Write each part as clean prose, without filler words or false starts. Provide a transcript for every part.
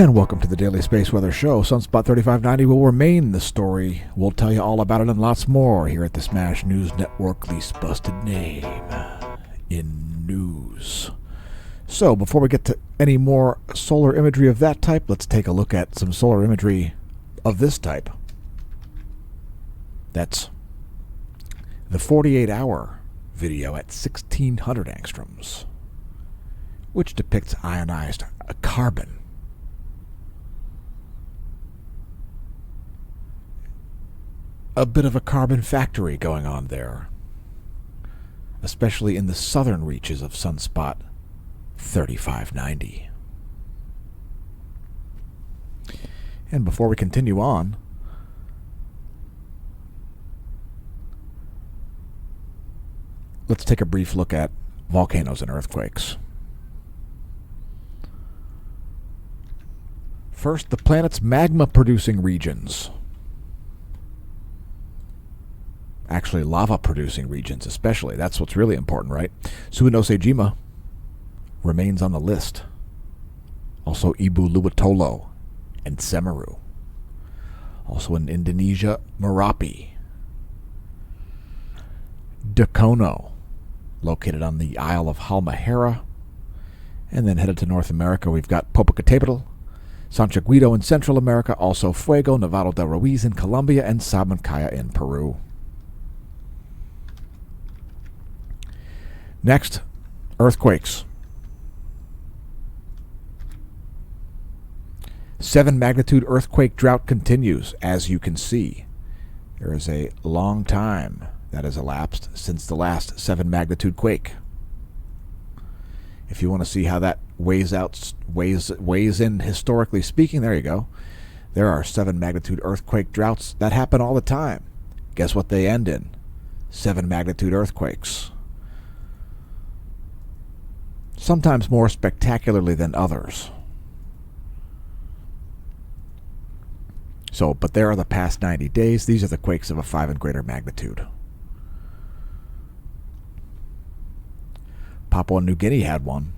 And welcome to the Daily Space Weather Show. Sunspot 3590 will remain the story. We'll tell you all about it and lots more here at the Smash News Network, least busted name in news. So before we get to any more solar imagery of that type, let's take a look at some solar imagery of this type. That's the 48-hour video at 1600 angstroms, which depicts ionized carbon. A bit of a carbon factory going on there, especially in the southern reaches of sunspot 3590. And before we continue on, let's take a brief look at volcanoes and earthquakes. First, the planet's magma-producing regions. Actually, lava-producing regions especially. That's what's really important, right? Suwanosejima remains on the list. Also Ibu Luwatolo and Semeru. Also in Indonesia, Merapi. Dakono, located on the Isle of Halmahera. And then headed to North America, we've got Popocatépetl, Sancho Guido in Central America, also Fuego, Nevado del Ruiz in Colombia, and Sabancaya in Peru. Next, earthquakes. 7 magnitude earthquake drought continues, as you can see. There is a long time that has elapsed since the last 7 magnitude quake. If you want to see how that weighs in historically speaking, there you go. There are 7 magnitude earthquake droughts that happen all the time. Guess what they end in? 7 magnitude earthquakes. Sometimes more spectacularly than others. But there are the past 90 days. These are the quakes of a 5 and greater magnitude. Papua New Guinea had one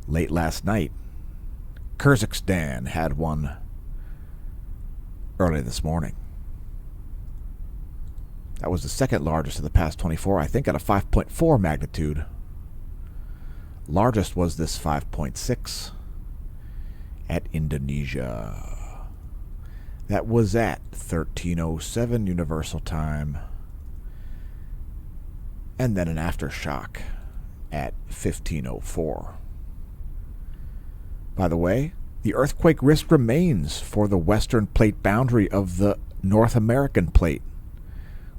late last night. Kyrgyzstan had one early this morning. That was the second largest of the past 24, I think at a 5.4 magnitude. Largest was this 5.6 at Indonesia. That was at 13:07 Universal Time. And then an aftershock at 15:04. By the way, the earthquake risk remains for the western plate boundary of the North American plate.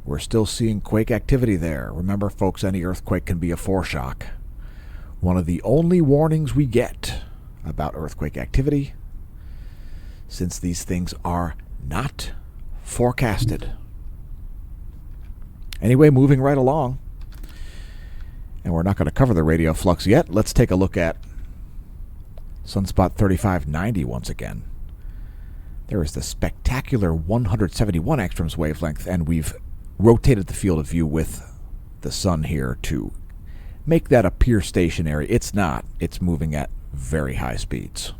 We're still seeing quake activity there. Remember, folks, any earthquake can be a foreshock. One of the only warnings we get about earthquake activity, since these things are not forecasted. Anyway, moving right along, and we're not going to cover the radio flux yet. Let's take a look at sunspot 3590 once again. There is the spectacular 171 angstroms wavelength, and we've rotated the field of view with the sun here to make that appear stationary. It's not. It's moving at very high speeds.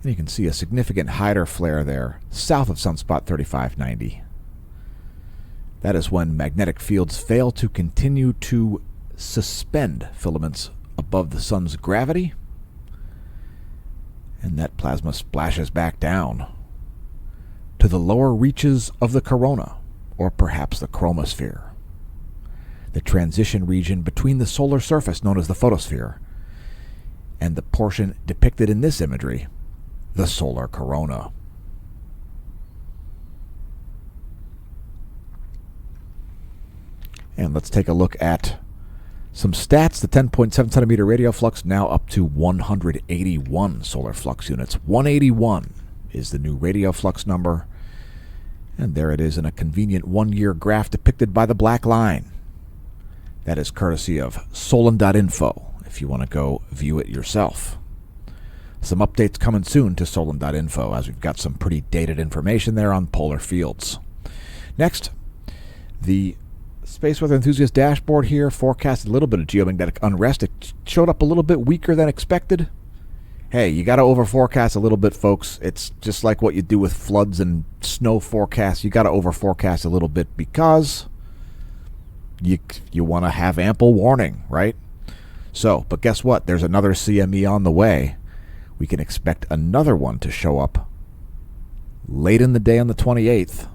And you can see a significant Hyder flare there, south of sunspot 3590. That is when magnetic fields fail to continue to suspend filaments above the sun's gravity, and that plasma splashes back down to the lower reaches of the corona, or perhaps the chromosphere, the transition region between the solar surface known as the photosphere and the portion depicted in this imagery, the solar corona. And let's take a look at some stats. The 10.7 centimeter radio flux now up to 181 solar flux units. 181 is the new radio flux number. And there it is in a convenient one-year graph depicted by the black line. That is courtesy of Solon.info, if you want to go view it yourself. Some updates coming soon to Solon.info, as we've got some pretty dated information there on polar fields. Next, the Space Weather Enthusiast dashboard here forecasted a little bit of geomagnetic unrest. It showed up a little bit weaker than expected. Hey, you got to over forecast a little bit, folks. It's just like what you do with floods and snow forecasts. You got to over forecast a little bit because you want to have ample warning, right? So, but guess what? There's another CME on the way. We can expect another one to show up late in the day on the 28th,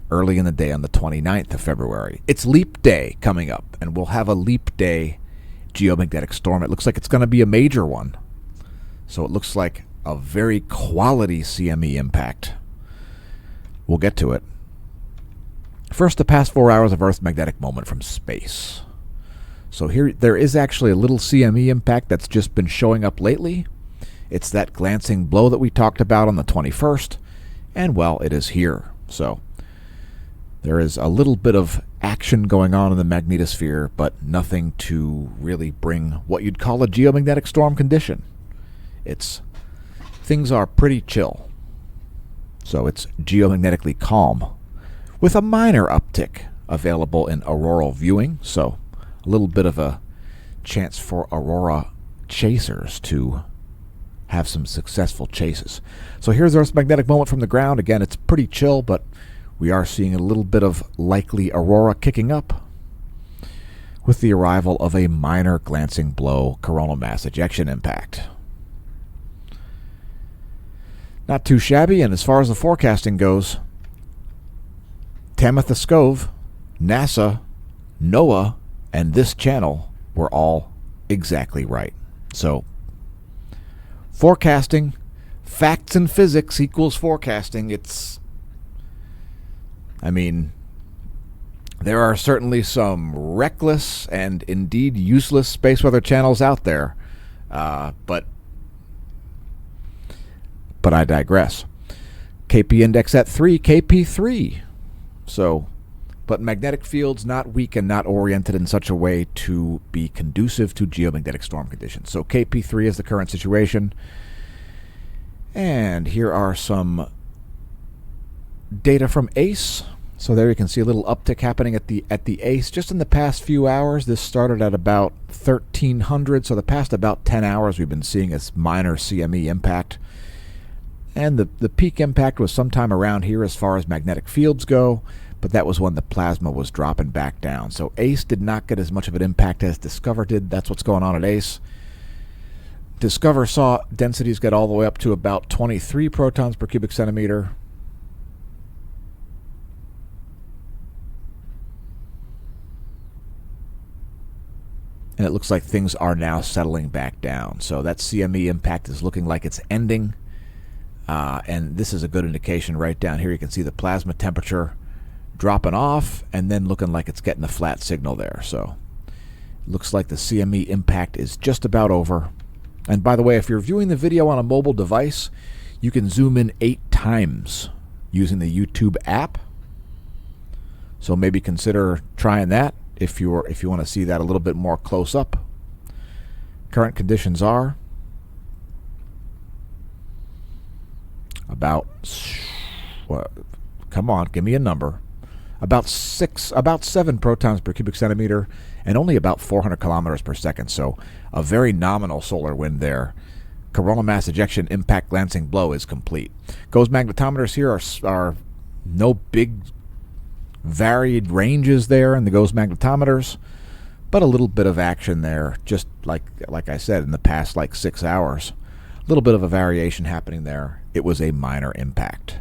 early in the day on the 29th of February. It's Leap Day coming up, and we'll have a Leap Day geomagnetic storm. It looks like it's going to be a major one. So it looks like a very quality CME impact. We'll get to it. First, the past 4 hours of Earth's magnetic moment from space. So here, there is actually a little CME impact that's just been showing up lately. It's that glancing blow that we talked about on the 21st, and well, it is here. So there is a little bit of action going on in the magnetosphere, but nothing to really bring what you'd call a geomagnetic storm condition. Things are pretty chill. So it's geomagnetically calm, with a minor uptick available in auroral viewing. So a little bit of a chance for aurora chasers to have some successful chases. So here's Earth's magnetic moment from the ground. Again, it's pretty chill, but we are seeing a little bit of likely aurora kicking up with the arrival of a minor glancing blow coronal mass ejection impact. Not too shabby, and as far as the forecasting goes, Tamitha Skov, NASA, NOAA, and this channel were all exactly right. So, forecasting, facts and physics equals forecasting. There are certainly some reckless and indeed useless space weather channels out there, but I digress. KP index at 3, KP3. So, but magnetic fields not weak and not oriented in such a way to be conducive to geomagnetic storm conditions. So KP3 is the current situation. And here are some data from ACE. So there you can see a little uptick happening at the ACE just in the past few hours. This started at about 1300. So the past about 10 hours we've been seeing this minor CME impact. And the peak impact was sometime around here as far as magnetic fields go, but that was when the plasma was dropping back down. So ACE did not get as much of an impact as Discover did. That's what's going on at ACE. Discover saw densities get all the way up to about 23 protons per cubic centimeter. And it looks like things are now settling back down. So that CME impact is looking like it's ending. And this is a good indication right down here. You can see the plasma temperature dropping off and then looking like it's getting a flat signal there. So it looks like the CME impact is just about over. And by the way, if you're viewing the video on a mobile device, you can zoom in 8 times using the YouTube app. So maybe consider trying that if you want to see that a little bit more close up. Current conditions are about, come on, give me a number. About 7 protons per cubic centimeter and only about 400 kilometers per second. So a very nominal solar wind there. Coronal mass ejection impact glancing blow is complete. GOES magnetometers here are no big varied ranges there in the GOES magnetometers, but a little bit of action there, just like I said, in the past 6 hours. A little bit of a variation happening there. It was a minor impact.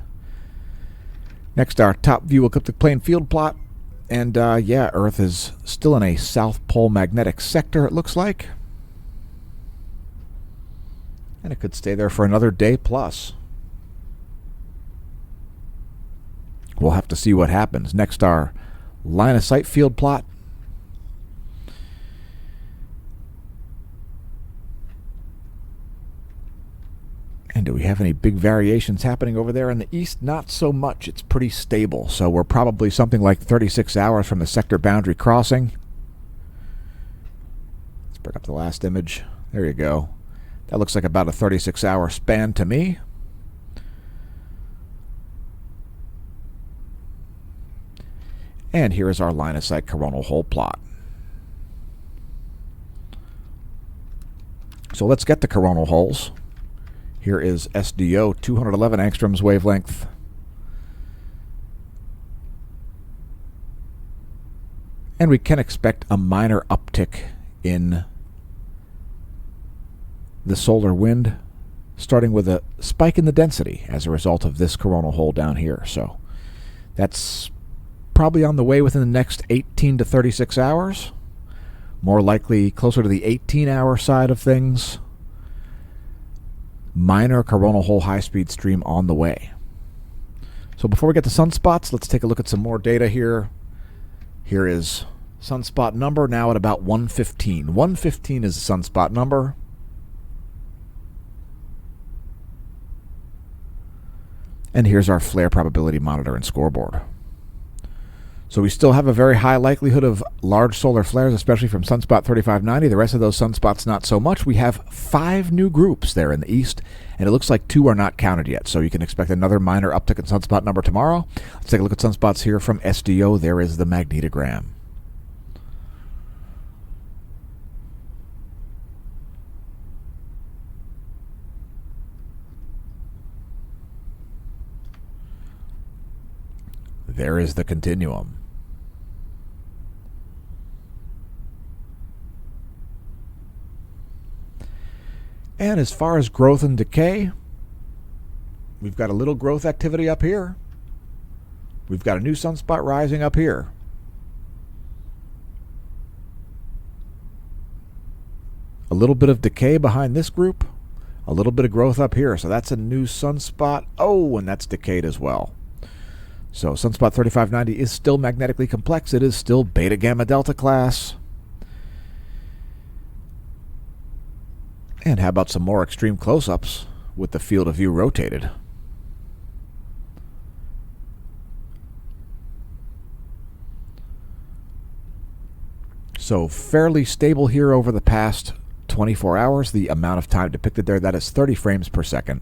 Next, our top view ecliptic plane field plot. And yeah, Earth is still in a South Pole magnetic sector, it looks like. And it could stay there for another day plus. We'll have to see what happens. Next, our line of sight field plot. And do we have any big variations happening over there in the east? Not so much. It's pretty stable. So we're probably something like 36 hours from the sector boundary crossing. Let's bring up the last image. There you go. That looks like about a 36-hour span to me. And here is our line of sight coronal hole plot. So let's get the coronal holes. Here is SDO 211 angstroms wavelength. And we can expect a minor uptick in the solar wind, starting with a spike in the density as a result of this coronal hole down here. So that's probably on the way within the next 18 to 36 hours. More likely closer to the 18-hour side of things. Minor coronal hole high-speed stream on the way. So before we get to sunspots, let's take a look at some more data here. Here is sunspot number now at about 115. 115 is the sunspot number. And here's our flare probability monitor and scoreboard. So we still have a very high likelihood of large solar flares, especially from sunspot 3590. The rest of those sunspots, not so much. We have 5 new groups there in the east, and it looks like 2 are not counted yet. So you can expect another minor uptick in sunspot number tomorrow. Let's take a look at sunspots here from SDO. There is the magnetogram. There is the continuum. And as far as growth and decay, we've got a little growth activity up here. We've got a new sunspot rising up here. A little bit of decay behind this group. A little bit of growth up here. So that's a new sunspot. Oh, and that's decayed as well. So sunspot 3590 is still magnetically complex. It is still beta gamma delta class. And how about some more extreme close-ups with the field of view rotated? So fairly stable here over the past 24 hours. The amount of time depicted there, that is 30 frames per second.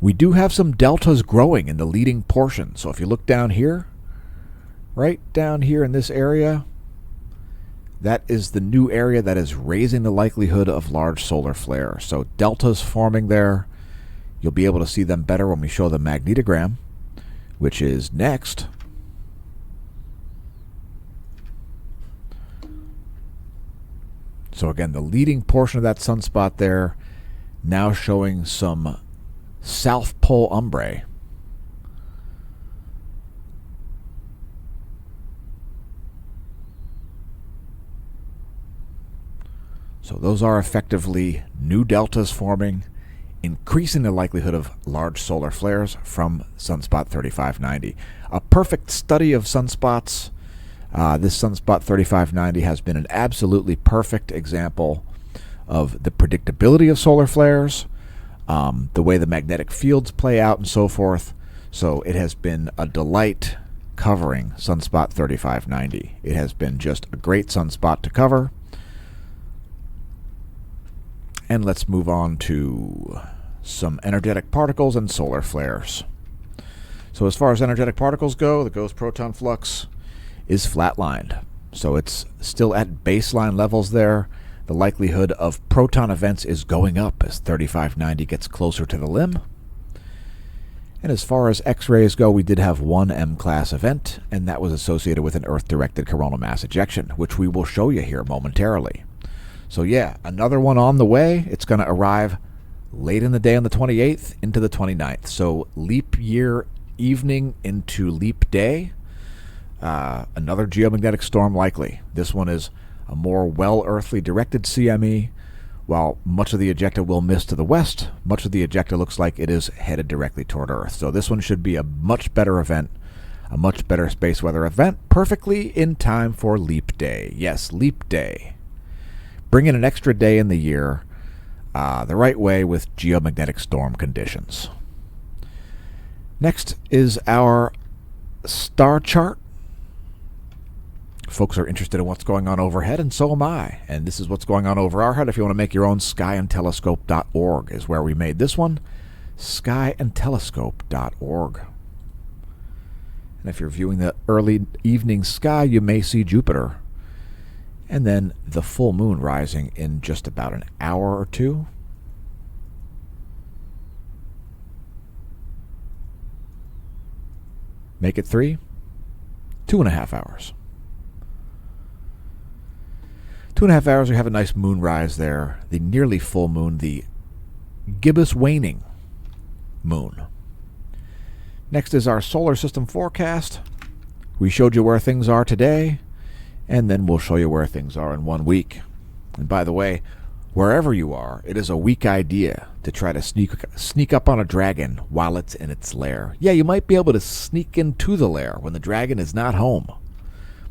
We do have some deltas growing in the leading portion. So if you look down here, right down here in this area, that is the new area that is raising the likelihood of large solar flares. So deltas forming there. You'll be able to see them better when we show the magnetogram, which is next. So again, the leading portion of that sunspot there now showing some South Pole umbre. So those are effectively new deltas forming, increasing the likelihood of large solar flares from sunspot 3590. A perfect study of sunspots. This sunspot 3590 has been an absolutely perfect example of the predictability of solar flares, the way the magnetic fields play out and so forth. So it has been a delight covering sunspot 3590. It has been just a great sunspot to cover. And let's move on to some energetic particles and solar flares. So as far as energetic particles go, the ghost proton flux is flatlined. So it's still at baseline levels there. The likelihood of proton events is going up as 3590 gets closer to the limb. And as far as X-rays go, we did have one M-class event, and that was associated with an Earth-directed coronal mass ejection, which we will show you here momentarily. So yeah, another one on the way. It's going to arrive late in the day on the 28th into the 29th. So leap year evening into leap day. Another geomagnetic storm likely. This one is a more well-earthly directed CME. While much of the ejecta will miss to the west, much of the ejecta looks like it is headed directly toward Earth. So this one should be a much better event, a much better space weather event, perfectly in time for leap day. Yes, leap day. Bring in an extra day in the year the right way with geomagnetic storm conditions. Next is our star chart. Folks are interested in what's going on overhead, and so am I. And this is what's going on over our head. If you want to make your own, skyandtelescope.org is where we made this one. Skyandtelescope.org. And if you're viewing the early evening sky, you may see Jupiter. And then the full moon rising in just about an hour or two. Make it 3, 2.5 hours. 2.5 hours, we have a nice moonrise there. The nearly full moon, the gibbous waning moon. Next is our solar system forecast. We showed you where things are today, and then we'll show you where things are in 1 week. And by the way, wherever you are, it is a weak idea to try to sneak up on a dragon while it's in its lair. Yeah, you might be able to sneak into the lair when the dragon is not home.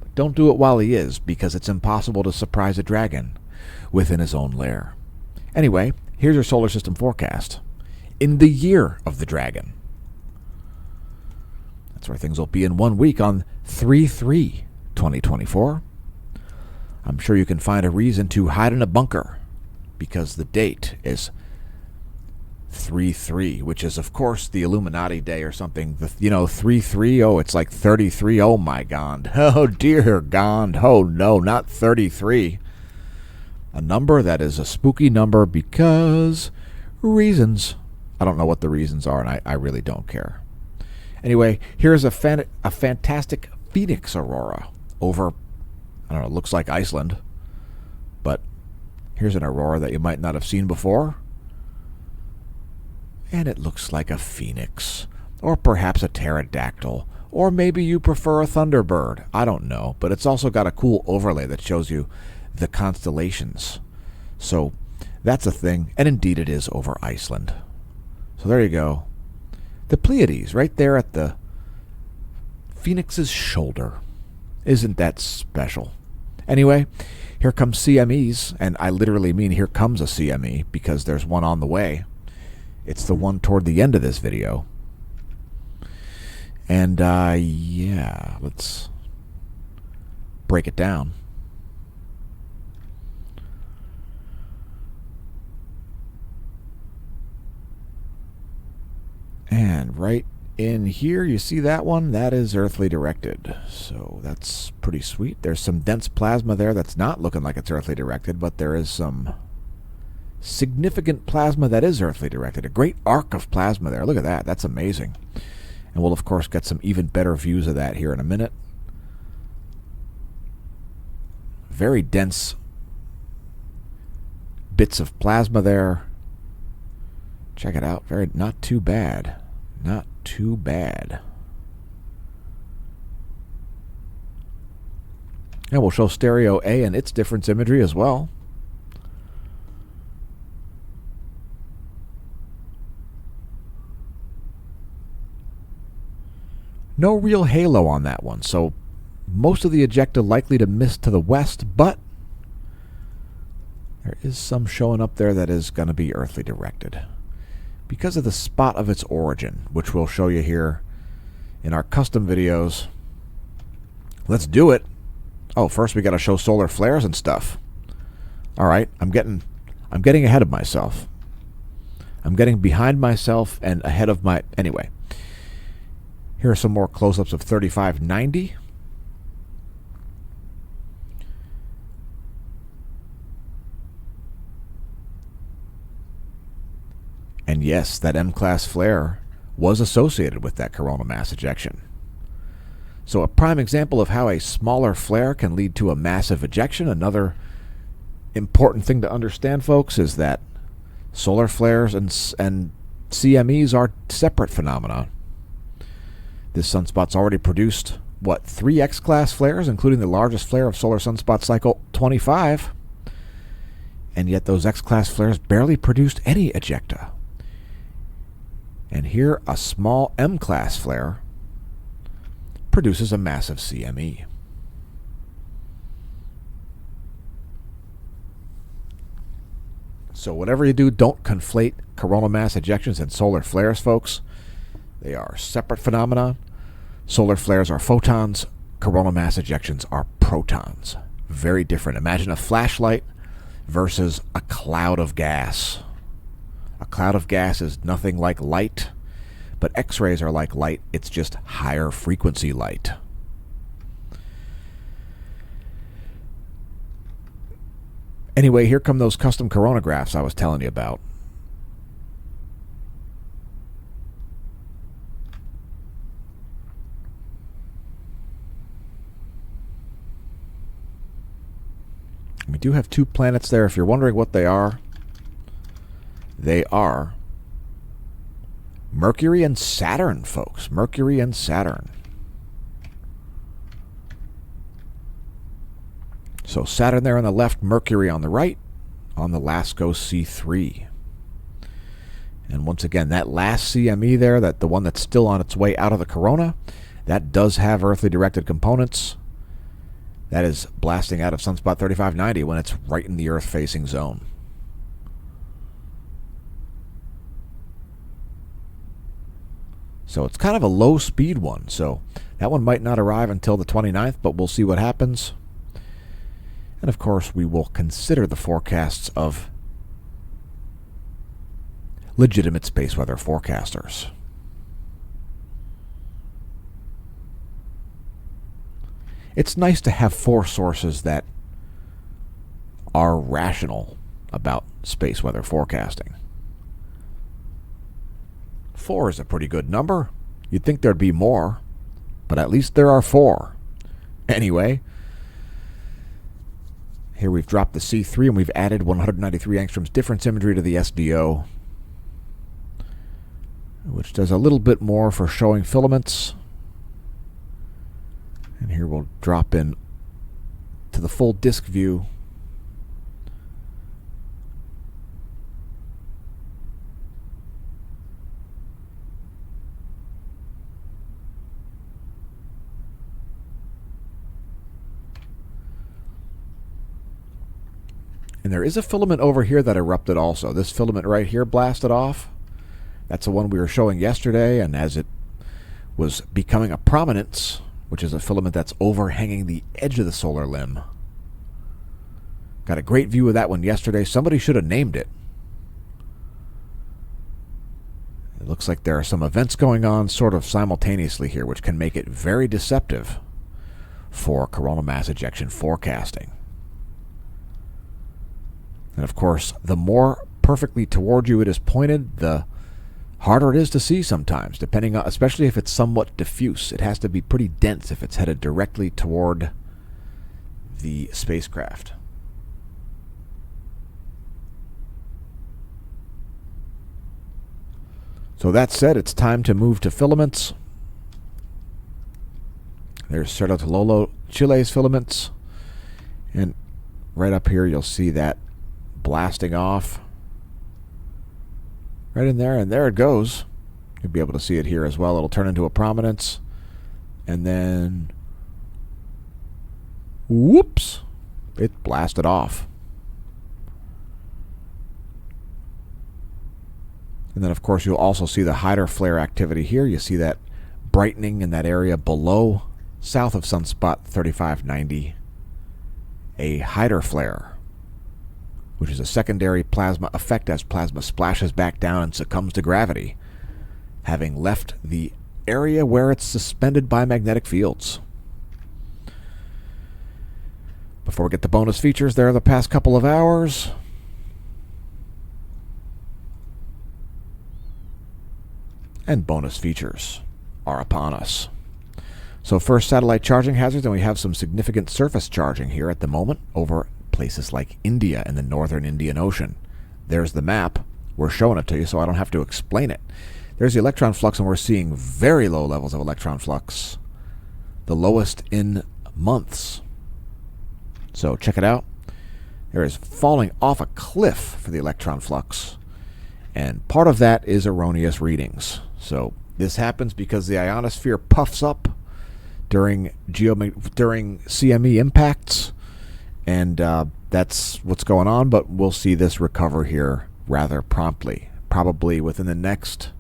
But don't do it while he is, because it's impossible to surprise a dragon within his own lair. Anyway, here's your solar system forecast. In the year of the dragon. That's where things will be in 1 week on 3/3/2024. I'm sure you can find a reason to hide in a bunker, because the date is 3/3, which is, of course, the Illuminati day or something. 3/3, oh, it's like 33, oh my God. Oh dear God, oh no, not 33. A number that is a spooky number because reasons. I don't know what the reasons are, and I really don't care. Anyway, here's a fantastic Phoenix aurora over, I don't know, it looks like Iceland, but here's an aurora that you might not have seen before. And it looks like a phoenix, or perhaps a pterodactyl, or maybe you prefer a thunderbird. I don't know, but it's also got a cool overlay that shows you the constellations. So that's a thing, and indeed it is over Iceland. So there you go. The Pleiades, right there at the Phoenix's shoulder. Isn't that special? Anyway, here comes CMEs, and I literally mean here comes a CME, because there's one on the way. It's the one toward the end of this video. And, yeah, let's break it down. And right in here, you see that one? That is earthly directed. So that's pretty sweet. There's some dense plasma there that's not looking like it's earthly directed, but there is some significant plasma that is earthly directed. A great arc of plasma there. Look at that. That's amazing. And we'll, of course, get some even better views of that here in a minute. Very dense bits of plasma there. Check it out. Not too bad. Not too bad. And we'll show stereo A and its difference imagery as well. No real halo on that one, so most of the ejecta likely to miss to the west, but there is some showing up there that is going to be earthly directed because of the spot of its origin, which we'll show you here in our custom videos. Let's do it. Oh, first we got to show solar flares and stuff. All right, I'm getting ahead of myself. I'm getting behind myself and ahead of my... Anyway, here are some more close-ups of 3590. And yes, that M-class flare was associated with that coronal mass ejection. So a prime example of how a smaller flare can lead to a massive ejection. Another important thing to understand, folks, is that solar flares and CMEs are separate phenomena. This sunspot's already produced, 3 X-class flares, including the largest flare of solar sunspot cycle 25. And yet those X-class flares barely produced any ejecta. And here, a small M-class flare produces a massive CME. So whatever you do, don't conflate coronal mass ejections and solar flares, folks. They are separate phenomena. Solar flares are photons. Coronal mass ejections are protons. Very different. Imagine a flashlight versus a cloud of gas. A cloud of gas is nothing like light, But X-rays are like light. It's just higher frequency light. Anyway, here come those custom coronagraphs I was telling you about. We do have two planets there. If you're wondering what they are Mercury and Saturn, folks. Mercury and Saturn. So Saturn there on the left, Mercury on the right, on the LASCO C3. And once again, that last CME there, the one that's still on its way out of the corona, that does have earthly directed components. That is blasting out of sunspot 3590 when it's right in the Earth-facing zone. So it's kind of a low-speed one. So that one might not arrive until the 29th, but we'll see what happens. And, of course, we will consider the forecasts of legitimate space weather forecasters. It's nice to have four sources that are rational about space weather forecasting. 4 is a pretty good number. You'd think there'd be more, but at least there are 4. Anyway, here we've dropped the C3 and we've added 193 angstroms difference imagery to the SDO, which does a little bit more for showing filaments. And here we'll drop in to the full disk view. And there is a filament over here that erupted also. This filament right here blasted off. That's the one we were showing yesterday, and as it was becoming a prominence, which is a filament that's overhanging the edge of the solar limb. Got a great view of that one yesterday. Somebody should have named it. It looks like there are some events going on sort of simultaneously here, which can make it very deceptive for coronal mass ejection forecasting. And of course, the more perfectly toward you it is pointed, the harder it is to see sometimes, depending on, especially if it's somewhat diffuse. It has to be pretty dense if it's headed directly toward the spacecraft. So that said, it's time to move to filaments. There's Cerro Tololo, Chile's filaments. And right up here you'll see that blasting off right in there, and there it goes. You'll be able to see it here as well. It'll turn into a prominence, and then whoops, it blasted off. And then of course you'll also see the Hyder flare activity here. You see that brightening in that area below, south of sunspot 3590, a Hyder flare, which is a secondary plasma effect as plasma splashes back down and succumbs to gravity, having left the area where it's suspended by magnetic fields. Before we get the bonus features, there are the past couple of hours. And bonus features are upon us. So first, satellite charging hazards, and we have some significant surface charging here at the moment over places like India and the northern Indian Ocean. There's the map. We're showing it to you so I don't have to explain it. There's the electron flux, and we're seeing very low levels of electron flux, the lowest in months. So check it out. There is falling off a cliff for the electron flux, and part of that is erroneous readings. So this happens because the ionosphere puffs up during CME impacts, and that's what's going on, but we'll see this recover here rather promptly. Probably within the next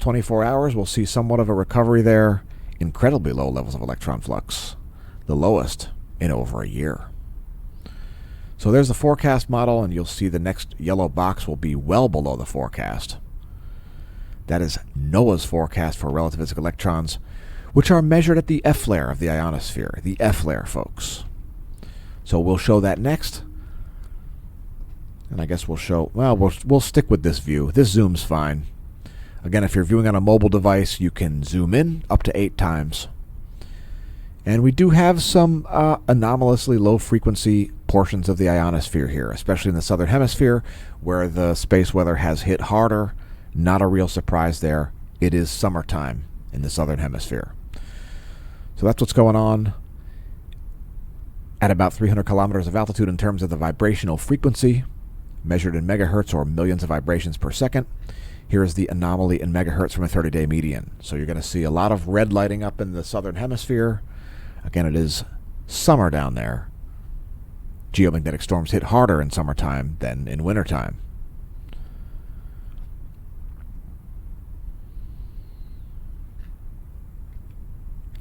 24 hours, we'll see somewhat of a recovery there. Incredibly low levels of electron flux, the lowest in over a year. So there's the forecast model, and you'll see the next yellow box will be well below the forecast. That is NOAA's forecast for relativistic electrons, which are measured at the F layer of the ionosphere, the F layer, folks. So we'll show that next. And I guess we'll show, well, we'll stick with this view. This zoom's fine. Again, if you're viewing on a mobile device, you can zoom in up to 8 times. And we do have some anomalously low frequency portions of the ionosphere here, especially in the southern hemisphere, where the space weather has hit harder. Not a real surprise there. It is summertime in the southern hemisphere. So that's what's going on at about 300 kilometers of altitude in terms of the vibrational frequency, measured in megahertz or millions of vibrations per second. Here is the anomaly in megahertz from a 30-day median. So you're going to see a lot of red lighting up in the southern hemisphere. Again, it is summer down there. Geomagnetic storms hit harder in summertime than in wintertime.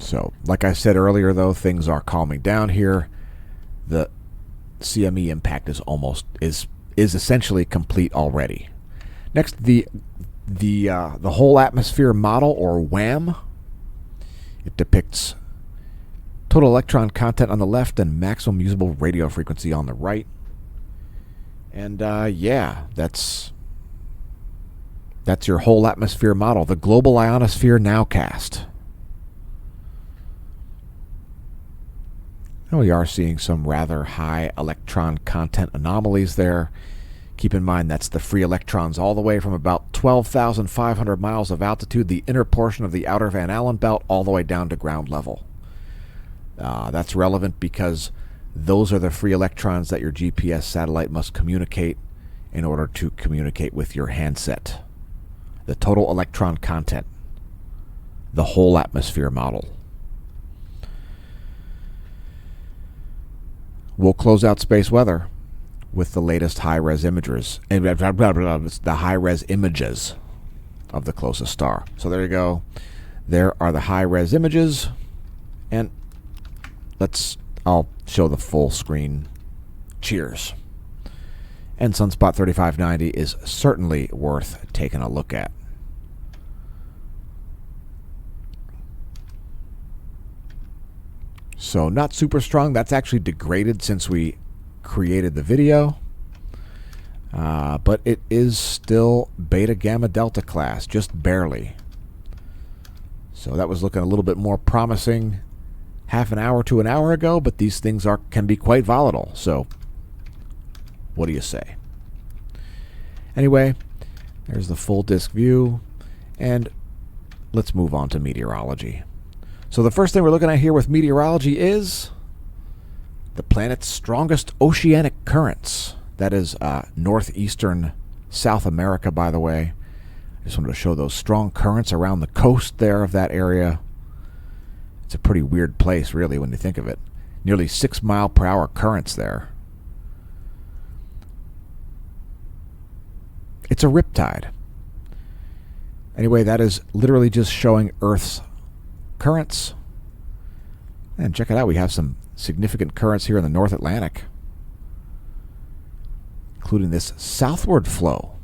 So, like I said earlier, though, things are calming down here. The CME impact is essentially complete already. Next, the whole atmosphere model, or WAM. It depicts total electron content on the left and maximum usable radio frequency on the right. And yeah, that's your whole atmosphere model. The global ionosphere nowcast. And we are seeing some rather high electron content anomalies there. Keep in mind that's the free electrons all the way from about 12,500 miles of altitude, the inner portion of the outer Van Allen belt, all the way down to ground level. That's relevant because those are the free electrons that your GPS satellite must communicate in order to communicate with your handset. The total electron content, the whole atmosphere model. We'll close out space weather with the latest high-res images, the high-res images of the closest star. So there you go. There are the high-res images, and I'll show the full screen. Cheers. And Sunspot 3590 is certainly worth taking a look at. So not super strong. That's actually degraded since we created the video. But it is still beta gamma delta class, just barely. So that was looking a little bit more promising half an hour to an hour ago, but these things can be quite volatile. So what do you say? Anyway, there's the full disk view, and let's move on to meteorology. So the first thing we're looking at here with meteorology is the planet's strongest oceanic currents. That is northeastern South America, by the way. I just wanted to show those strong currents around the coast there of that area. It's a pretty weird place, really, when you think of it. Nearly 6 mile per hour currents there. It's a riptide. Anyway, that is literally just showing Earth's currents. And check it out, we have some significant currents here in the North Atlantic, including this southward flow.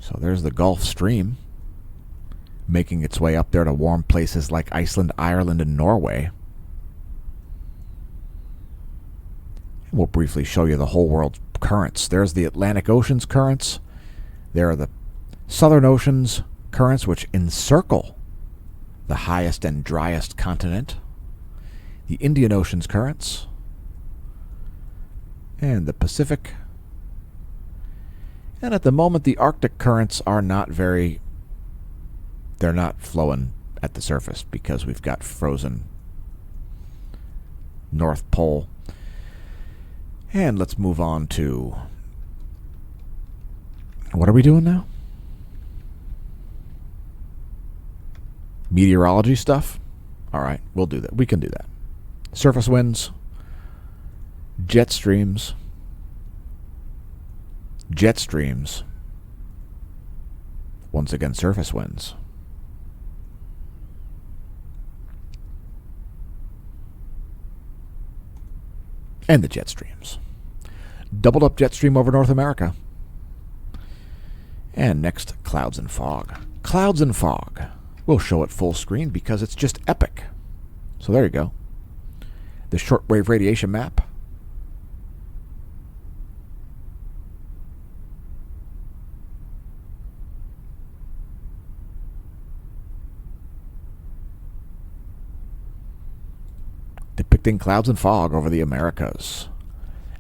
So there's the Gulf Stream making its way up there to warm places like Iceland, Ireland, and Norway. And we'll briefly show you the whole world's currents. There's the Atlantic Ocean's currents. There are the Southern Ocean's currents, which encircle the highest and driest continent. The Indian Ocean's currents. And the Pacific. And at the moment, the Arctic currents are they're not flowing at the surface because we've got frozen North Pole. And let's move on to, what are we doing now? Meteorology stuff? All right, we'll do that. We can do that. Surface winds, jet streams, once again surface winds, and the jet streams. Doubled up jet stream over North America. And next, clouds and fog. Clouds and fog. We'll show it full screen because it's just epic. So there you go. The shortwave radiation map. Depicting clouds and fog over the Americas.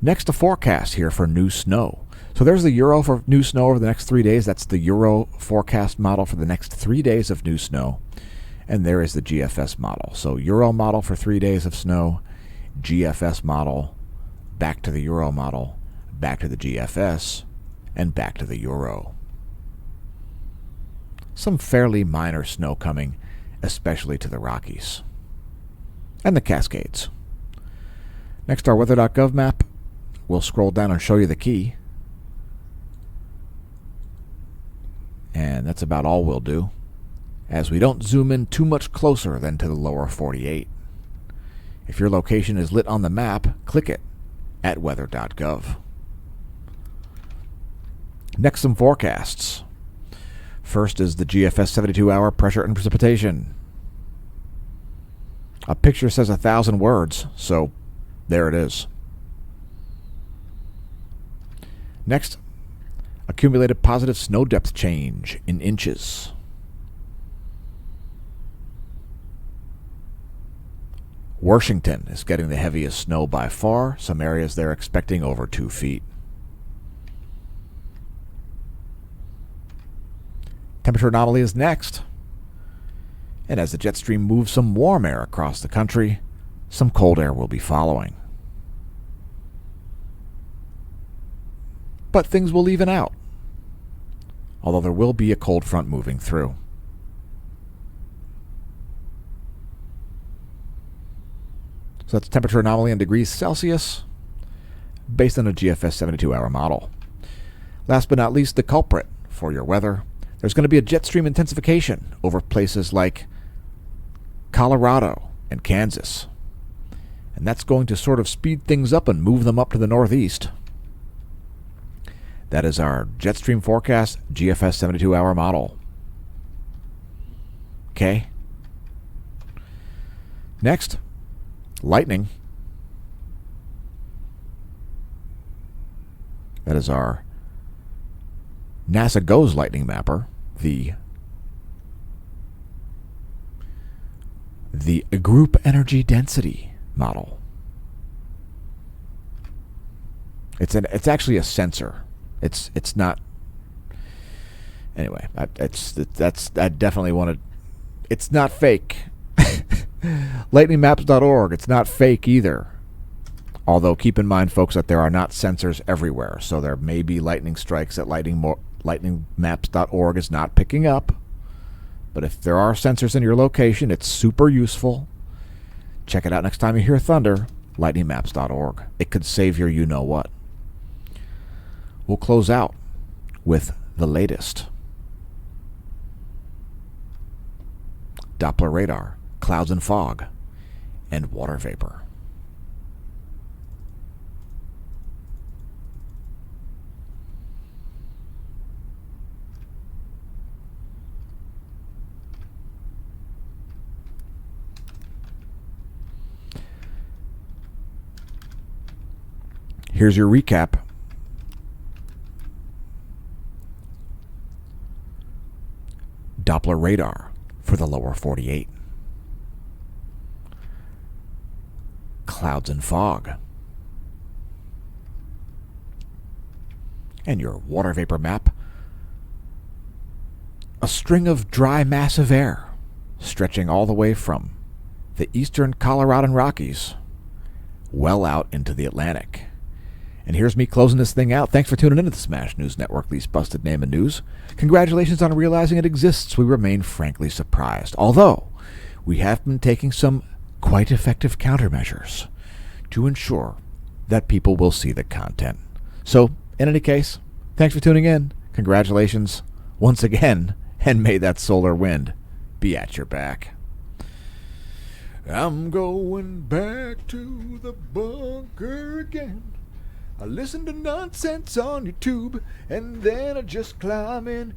Next, a forecast here for new snow. So there's the Euro for new snow over the next 3 days. That's the Euro forecast model for the next 3 days of new snow. And there is the GFS model. So Euro model for 3 days of snow, GFS model, back to the Euro model, back to the GFS, and back to the Euro. Some fairly minor snow coming, especially to the Rockies and the Cascades. Next, our weather.gov map. We'll scroll down and show you the key. And that's about all we'll do, as we don't zoom in too much closer than to the lower 48. If your location is lit on the map, click it at weather.gov. Next, some forecasts. First is the GFS 72-hour pressure and precipitation. A picture says 1,000 words, so there it is. Next, accumulated positive snow depth change in inches. Washington is getting the heaviest snow by far. Some areas they're expecting over 2 feet. Temperature anomaly is next. And as the jet stream moves some warm air across the country, some cold air will be following. But things will even out, although there will be a cold front moving through. So that's temperature anomaly in degrees Celsius, based on a GFS 72-hour model. Last but not least, the culprit for your weather. There's going to be a jet stream intensification over places like Colorado and Kansas. And that's going to sort of speed things up and move them up to the northeast. That is our jet stream forecast GFS 72-hour model. Okay. Next, lightning. That is our NASA GOES lightning mapper, the group energy density model. It's actually a sensor. It's not. Anyway, I definitely wanted. It's not fake. Lightningmaps.org. It's not fake either. Although keep in mind, folks, that there are not sensors everywhere, so there may be lightning strikes that lightningmaps.org is not picking up. But if there are sensors in your location, it's super useful. Check it out next time you hear thunder. Lightningmaps.org. It could save your you-know-what. We'll close out with the latest. Doppler radar, clouds and fog, and water vapor. Here's your recap. Doppler radar for the lower 48. Clouds and fog. And your water vapor map. A string of dry massive air stretching all the way from the eastern Colorado Rockies well out into the Atlantic. And here's me closing this thing out. Thanks for tuning into the Smash News Network, least busted name in news. Congratulations on realizing it exists. We remain frankly surprised. Although, we have been taking some quite effective countermeasures to ensure that people will see the content. So, in any case, thanks for tuning in. Congratulations once again, and may that solar wind be at your back. I'm going back to the bunker again. I listen to nonsense on YouTube, and then I just climb in